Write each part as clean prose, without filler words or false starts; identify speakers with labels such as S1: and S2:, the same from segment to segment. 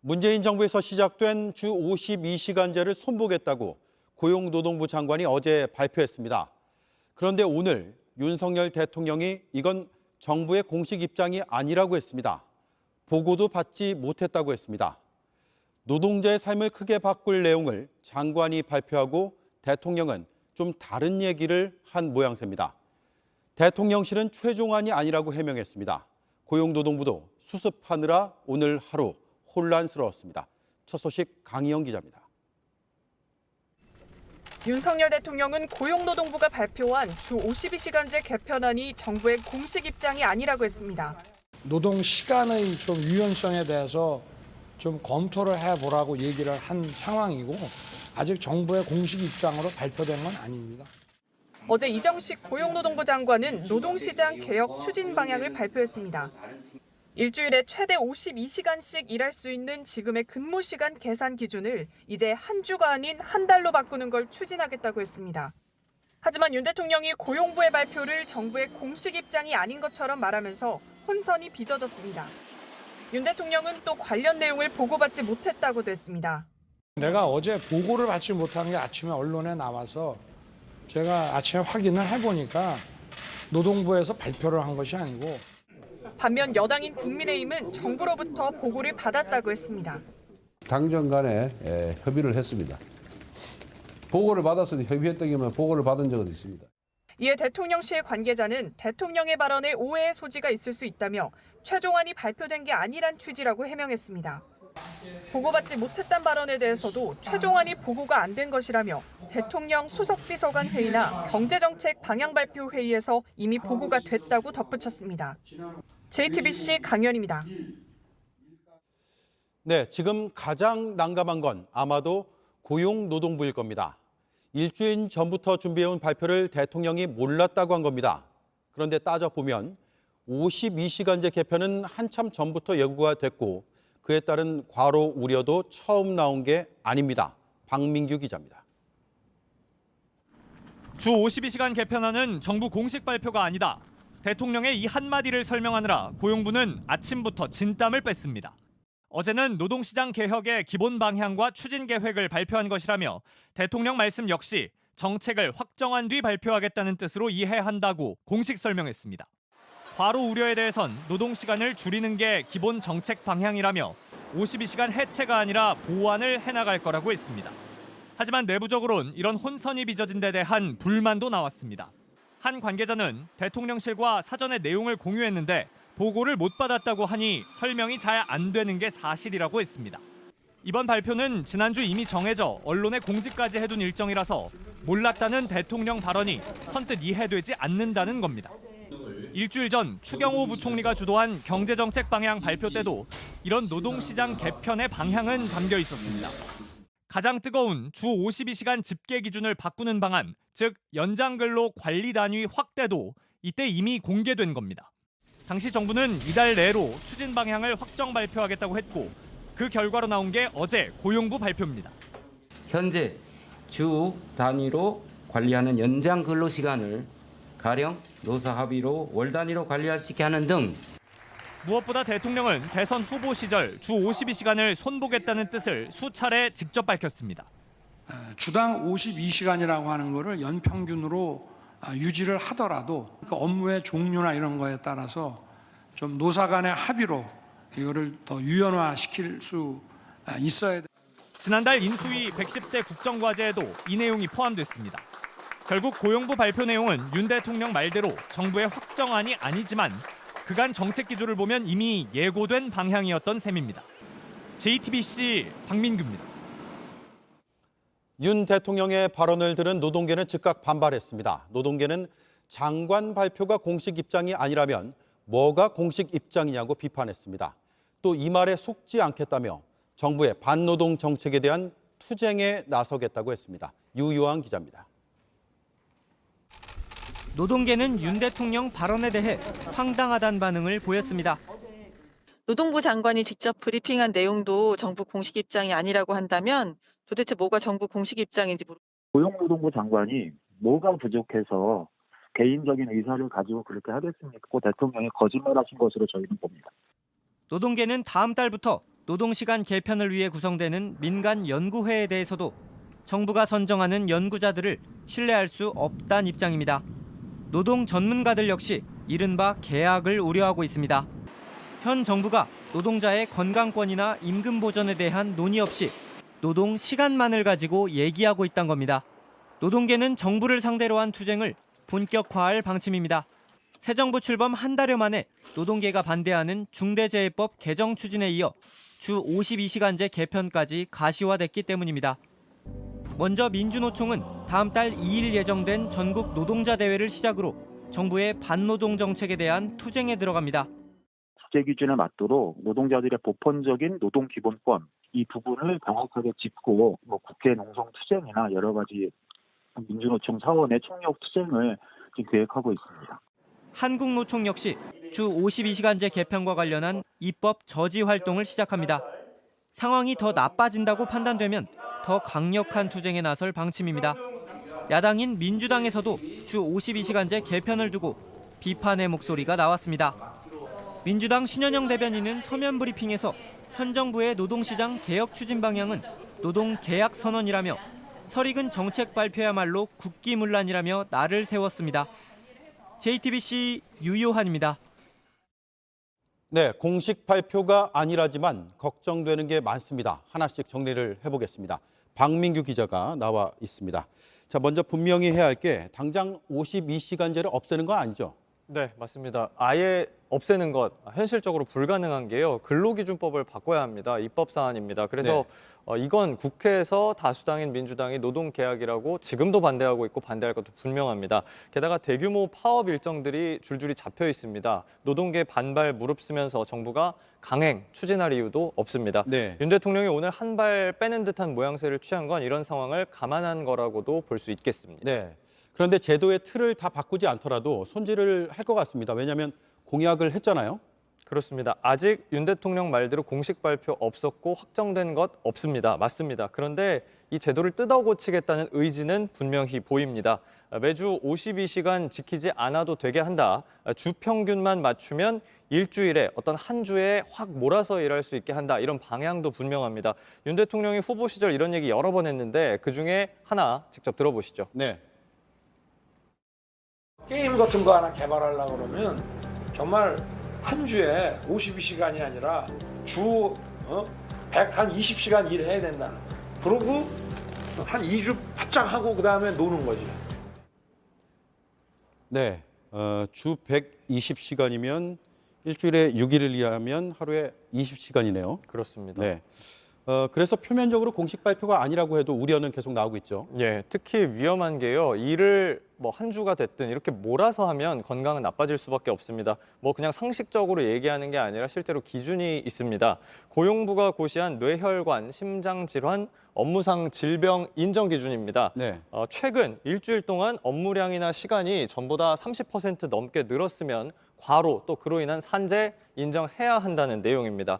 S1: 문재인 정부에서 시작된 주 52시간제를 손보겠다고 고용노동부 장관이 어제 발표했습니다. 그런데 오늘 윤석열 대통령이 이건 정부의 공식 입장이 아니라고 했습니다. 보고도 받지 못했다고 했습니다. 노동자의 삶을 크게 바꿀 내용을 장관이 발표하고 대통령은 좀 다른 얘기를 한 모양새입니다. 대통령실은 최종안이 아니라고 해명했습니다. 고용노동부도 수습하느라 오늘 하루 혼란스러웠습니다. 첫 소식 강희영 기자입니다.
S2: 윤석열 대통령은 고용노동부가 발표한 주 52시간제 개편안이 정부의 공식 입장이 아니라고 했습니다.
S3: 노동 시간의 좀 유연성에 대해서 좀 검토를 해보라고 얘기를 한 상황이고 아직 정부의 공식 입장으로 발표된 건 아닙니다.
S2: 어제 이정식 고용노동부 장관은 노동시장 개혁 추진 방향을 발표했습니다. 일주일에 최대 52시간씩 일할 수 있는 지금의 근무시간 계산 기준을 이제 한 주가 아닌 한 달로 바꾸는 걸 추진하겠다고 했습니다. 하지만 윤 대통령이 고용부의 발표를 정부의 공식 입장이 아닌 것처럼 말하면서 혼선이 빚어졌습니다. 윤 대통령은 또 관련 내용을 보고받지 못했다고도 했습니다.
S3: 내가 어제 보고를 받지 못한 게 아침에 언론에 나와서 제가 아침에 확인을 해보니까 노동부에서 발표를 한 것이 아니고
S2: 반면 여당인 국민의힘은 정부로부터 보고를 받았다고 했습니다.
S4: 당정 간에 협의를 했습니다. 보고를 받았을 때 협의했던 게면 보고를 받은 적은 있습니다.
S2: 이에 대통령실 관계자는 대통령의 발언에 오해의 소지가 있을 수 있다며 최종안이 발표된 게 아니란 취지라고 해명했습니다. 보고받지 못했단 발언에 대해서도 최종안이 보고가 안 된 것이라며 대통령 수석비서관 회의나 경제정책 방향 발표 회의에서 이미 보고가 됐다고 덧붙였습니다. JTBC 강연입니다.
S1: 네, 지금 가장 난감한 건 아마도 고용노동부일 겁니다. 일주일 전부터 준비해온 발표를 대통령이 몰랐다고 한 겁니다. 그런데 따져보면 52시간제 개편은 한참 전부터 예고가 됐고 그에 따른 과로 우려도 처음 나온 게 아닙니다. 박민규 기자입니다.
S5: 주 52시간 개편안은 정부 공식 발표가 아니다. 대통령의 이 한마디를 설명하느라 고용부는 아침부터 진땀을 뺐습니다. 어제는 노동시장 개혁의 기본 방향과 추진 계획을 발표한 것이라며 대통령 말씀 역시 정책을 확정한 뒤 발표하겠다는 뜻으로 이해한다고 공식 설명했습니다. 과로 우려에 대해선 노동시간을 줄이는 게 기본 정책 방향이라며 52시간 해체가 아니라 보완을 해나갈 거라고 했습니다. 하지만 내부적으로는 이런 혼선이 빚어진 데 대한 불만도 나왔습니다. 한 관계자는 대통령실과 사전에 내용을 공유했는데 보고를 못 받았다고 하니 설명이 잘 안 되는 게 사실이라고 했습니다. 이번 발표는 지난주 이미 정해져 언론에 공지까지 해둔 일정이라서 몰랐다는 대통령 발언이 선뜻 이해되지 않는다는 겁니다. 일주일 전 추경호 부총리가 주도한 경제정책 방향 발표 때도 이런 노동시장 개편의 방향은 담겨 있었습니다. 가장 뜨거운 주 52시간 집계 기준을 바꾸는 방안, 즉 연장근로 관리 단위 확대도 이때 이미 공개된 겁니다. 당시 정부는 이달 내로 추진 방향을 확정 발표하겠다고 했고 그 결과로 나온 게 어제 고용부 발표입니다.
S6: 현재 주 단위로 관리하는 연장 근로 시간을 가령 노사 합의로 월 단위로 관리할 수 있게 하는 등
S5: 무엇보다 대통령은 대선 후보 시절 주 52시간을 손보겠다는 뜻을 수차례 직접 밝혔습니다.
S3: 주당 52시간이라고 하는 거를 연평균으로 유지를 하더라도 그 업무의 종류나 이런 거에 따라서 좀 노사 간의 합의로 이거를 더 유연화시킬 수 있어야 돼.
S5: 지난달 인수위 110대 국정과제에도 이 내용이 포함됐습니다. 결국 고용부 발표 내용은 윤 대통령 말대로 정부의 확정안이 아니지만 그간 정책 기조를 보면 이미 예고된 방향이었던 셈입니다. JTBC 박민규입니다.
S1: 윤 대통령의 발언을 들은 노동계는 즉각 반발했습니다. 노동계는 장관 발표가 공식 입장이 아니라면 뭐가 공식 입장이냐고 비판했습니다. 또 이 말에 속지 않겠다며 정부의 반노동 정책에 대한 투쟁에 나서겠다고 했습니다. 유요한 기자입니다.
S7: 노동계는 윤 대통령 발언에 대해 황당하다는 반응을 보였습니다.
S8: 노동부 장관이 직접 브리핑한 내용도 정부 공식 입장이 아니라고 한다면 도대체 뭐가 정부 공식 입장인지 모르겠습니다.
S9: 고용노동부 장관이 뭐가 부족해서 개인적인 의사를 가지고 그렇게 하겠습니까? 대통령이 거짓말하신 것으로 저희는 봅니다.
S7: 노동계는 다음 달부터 노동시간 개편을 위해 구성되는 민간 연구회에 대해서도 정부가 선정하는 연구자들을 신뢰할 수 없다는 입장입니다. 노동 전문가들 역시 이른바 계약을 우려하고 있습니다. 현 정부가 노동자의 건강권이나 임금 보전에 대한 논의 없이 노동 시간만을 가지고 얘기하고 있다는 겁니다. 노동계는 정부를 상대로 한 투쟁을 본격화할 방침입니다. 새 정부 출범 한 달여 만에 노동계가 반대하는 중대재해법 개정 추진에 이어 주 52시간제 개편까지 가시화됐기 때문입니다. 먼저 민주노총은 다음 달 2일 예정된 전국 노동자 대회를 시작으로 정부의 반노동 정책에 대한 투쟁에 들어갑니다.
S9: 국제 기준에 맞도록 노동자들의 보편적인 노동 기본권 이 부분을 정확하게 짚고 국회 농성 투쟁이나 여러 가지 민주노총 사원의 총력 투쟁을 지금 계획하고 있습니다.
S7: 한국노총 역시 주 52시간제 개편과 관련한 입법 저지 활동을 시작합니다. 상황이 더 나빠진다고 판단되면 더 강력한 투쟁에 나설 방침입니다. 야당인 민주당에서도 주 52시간제 개편을 두고 비판의 목소리가 나왔습니다. 민주당 신현영 대변인은 서면 브리핑에서 현 정부의 노동시장 개혁 추진 방향은 노동 계약 선언이라며 설익은 정책 발표야말로 국기문란이라며 날을 세웠습니다. JTBC 유요한입니다.
S1: 네, 공식 발표가 아니라지만 걱정되는 게 많습니다. 하나씩 정리를 해보겠습니다. 박민규 기자가 나와 있습니다. 자, 먼저 분명히 해야 할 게 당장 52시간제를 없애는 건 아니죠?
S10: 네, 맞습니다. 아예 없애는 것 현실적으로 불가능한 게요. 근로기준법을 바꿔야 합니다. 입법 사안입니다. 그래서 이건 국회에서 다수당인 민주당이 노동계약이라고 지금도 반대하고 있고 반대할 것도 분명합니다. 게다가 대규모 파업 일정들이 줄줄이 잡혀 있습니다. 노동계 반발 무릅쓰면서 정부가 강행 추진할 이유도 없습니다.
S1: 네.
S10: 윤 대통령이 오늘 한 발 빼는 듯한 모양새를 취한 건 이런 상황을 감안한 거라고도 볼 수 있겠습니다.
S1: 네. 그런데 제도의 틀을 다 바꾸지 않더라도 손질을 할 것 같습니다. 왜냐하면 공약을 했잖아요.
S10: 그렇습니다. 아직 윤 대통령 말대로 공식 발표 없었고 확정된 것 없습니다. 맞습니다. 그런데 이 제도를 뜯어고치겠다는 의지는 분명히 보입니다. 매주 52시간 지키지 않아도 되게 한다. 주 평균만 맞추면 일주일에 어떤 한 주에 확 몰아서 일할 수 있게 한다. 이런 방향도 분명합니다. 윤 대통령이 후보 시절 이런 얘기 여러 번 했는데 그중에 하나 직접 들어보시죠.
S1: 네.
S3: 게임 같은 거 하나 개발하려고 그러면 정말 한 주에 52시간이 아니라 주 120시간 일해야 된다는 거예요. 그러고 한 2주 바짝 하고 그다음에 노는 거지.
S1: 네. 주 120시간이면 일주일에 6일을 일하면 하루에 20시간이네요.
S10: 그렇습니다.
S1: 네. 그래서 표면적으로 공식 발표가 아니라고 해도 우려는 계속 나오고 있죠.
S10: 예, 특히 위험한 게요. 일을 한 주가 됐든 이렇게 몰아서 하면 건강은 나빠질 수밖에 없습니다. 그냥 상식적으로 얘기하는 게 아니라 실제로 기준이 있습니다. 고용부가 고시한 뇌혈관, 심장질환, 업무상 질병 인정 기준입니다.
S1: 네.
S10: 최근 일주일 동안 업무량이나 시간이 전보다 30% 넘게 늘었으면 과로 또 그로 인한 산재 인정해야 한다는 내용입니다.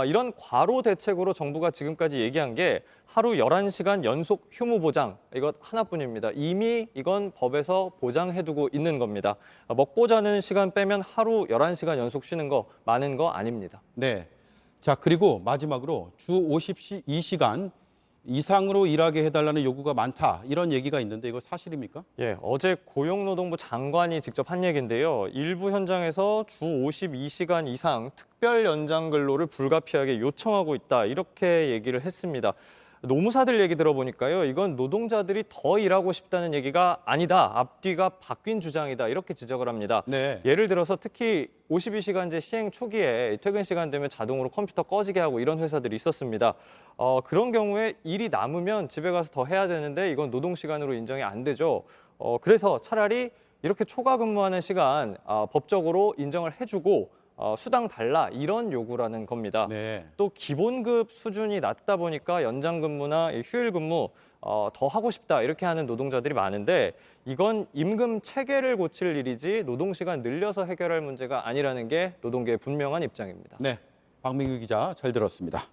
S10: 이런 과로 대책으로 정부가 지금까지 얘기한 게 하루 11시간 연속 휴무 보장, 이것 하나뿐입니다. 이미 이건 법에서 보장해두고 있는 겁니다. 먹고 자는 시간 빼면 하루 11시간 연속 쉬는 거 많은 거 아닙니다.
S1: 네. 자, 그리고 마지막으로 주 52시간 이상으로 일하게 해달라는 요구가 많다. 이런 얘기가 있는데 이거 사실입니까?
S10: 예, 어제 고용노동부 장관이 직접 한 얘기인데요. 일부 현장에서 주 52시간 이상 특별 연장 근로를 불가피하게 요청하고 있다. 이렇게 얘기를 했습니다. 노무사들 얘기 들어보니까요. 이건 노동자들이 더 일하고 싶다는 얘기가 아니다. 앞뒤가 바뀐 주장이다. 이렇게 지적을 합니다.
S1: 네.
S10: 예를 들어서 특히 52시간제 시행 초기에 퇴근 시간 되면 자동으로 컴퓨터 꺼지게 하고 이런 회사들이 있었습니다. 그런 경우에 일이 남으면 집에 가서 더 해야 되는데 이건 노동시간으로 인정이 안 되죠. 그래서 차라리 이렇게 초과 근무하는 시간 법적으로 인정을 해주고 수당 달라 이런 요구라는 겁니다.
S1: 네.
S10: 또 기본급 수준이 낮다 보니까 연장 근무나 휴일 근무 더 하고 싶다 이렇게 하는 노동자들이 많은데 이건 임금 체계를 고칠 일이지 노동시간 늘려서 해결할 문제가 아니라는 게 노동계의 분명한 입장입니다.
S1: 네. 박민규 기자 잘 들었습니다.